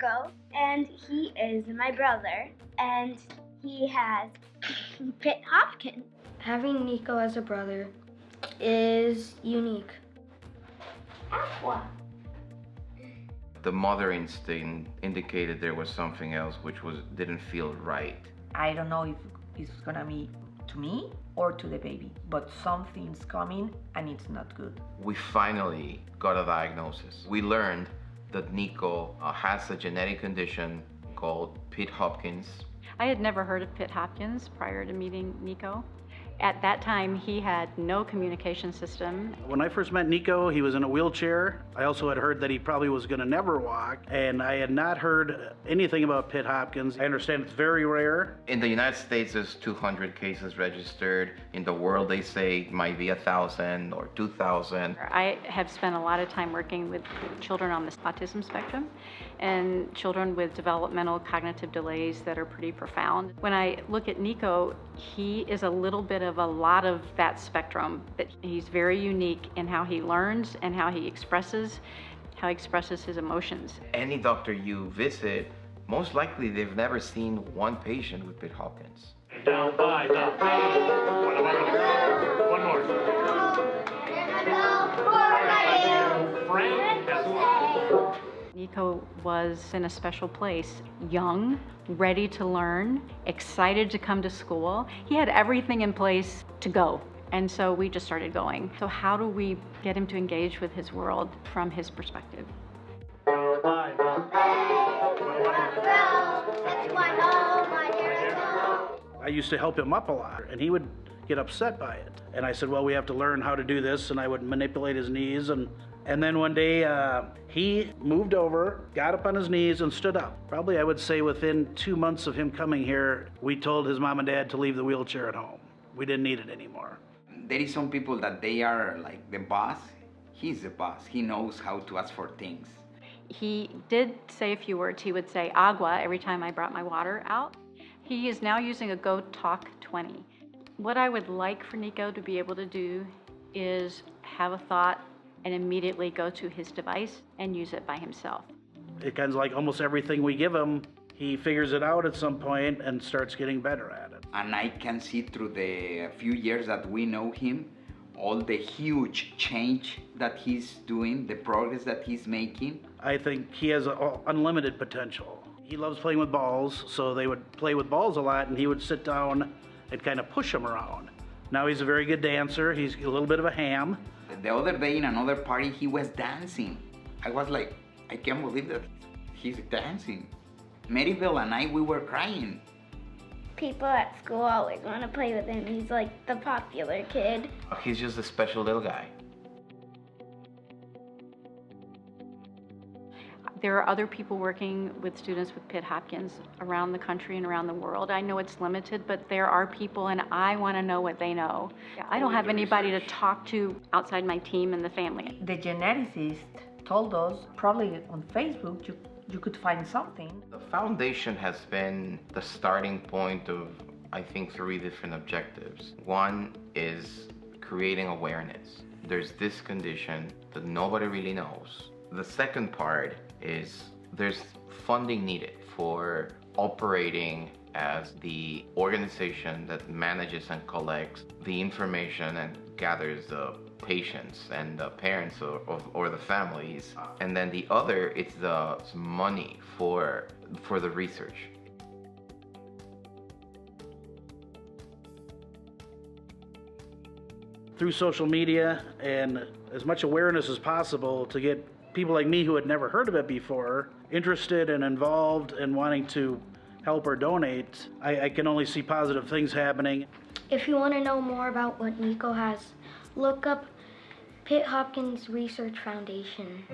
Nico, and he is my brother, and he has Pitt Hopkins. Having Nico as a brother is unique. Aqua. The mother instinct indicated there was something else which didn't feel right. I don't know if it's gonna be to me or to the baby, but something's coming and it's not good. We finally got a diagnosis. We learned that Nico has a genetic condition called Pitt Hopkins. I had never heard of Pitt Hopkins prior to meeting Nico. At that time, he had no communication system. When I first met Nico, he was in a wheelchair. I also had heard that he probably was going to never walk, and I had not heard anything about Pitt Hopkins. I understand it's very rare. In the United States, there's 200 cases registered. In the world, they say it might be 1,000 or 2,000. I have spent a lot of time working with children on the autism spectrum and children with developmental cognitive delays that are pretty profound. When I look at Nico, he is a little bit of a lot of that spectrum, that he's very unique in how he learns and how he expresses his emotions. Any doctor you visit, most likely they've never seen one patient with Pitt Hopkins. Down, five, down. One more. Friend. Nico was in a special place, young, ready to learn, excited to come to school. He had everything in place to go. And so we just started going. So how do we get him to engage with his world from his perspective? I used to help him up a lot, and he would get upset by it. And I said, well, we have to learn how to do this, and I would manipulate his knees. And then one day, he moved over, got up on his knees, and stood up. Probably, I would say, within 2 months of him coming here, we told his mom and dad to leave the wheelchair at home. We didn't need it anymore. There is some people that they are like the boss. He's the boss. He knows how to ask for things. He did say a few words. He would say agua every time I brought my water out. He is now using a Go Talk 20. What I would like for Nico to be able to do is have a thought and immediately go to his device and use it by himself. It kind of like almost everything we give him, he figures it out at some point and starts getting better at it. And I can see through the few years that we know him, all the huge change that he's doing, the progress that he's making. I think he has unlimited potential. He loves playing with balls, so they would play with balls a lot, and he would sit down and kind of push them around. Now he's a very good dancer. He's a little bit of a ham. The other day in another party, he was dancing. I was like, I can't believe that he's dancing. Maribel and I, we were crying. People at school always want to play with him. He's like the popular kid. He's just a special little guy. There are other people working with students with Pitt Hopkins around the country and around the world. I know it's limited, but there are people, and I want to know what they know. I don't have anybody to talk to outside my team and the family. The geneticist told us, probably on Facebook, you could find something. The foundation has been the starting point of, I think, 3 different objectives. One is creating awareness. There's this condition that nobody really knows. The second part is there's funding needed for operating as the organization that manages and collects the information and gathers the patients and the parents or the families. And then the other is the money for the research. Through social media and as much awareness as possible to get people like me who had never heard of it before interested and involved and wanting to help or donate, I can only see positive things happening. If you want to know more about what Nico has, look up Pitt Hopkins Research Foundation.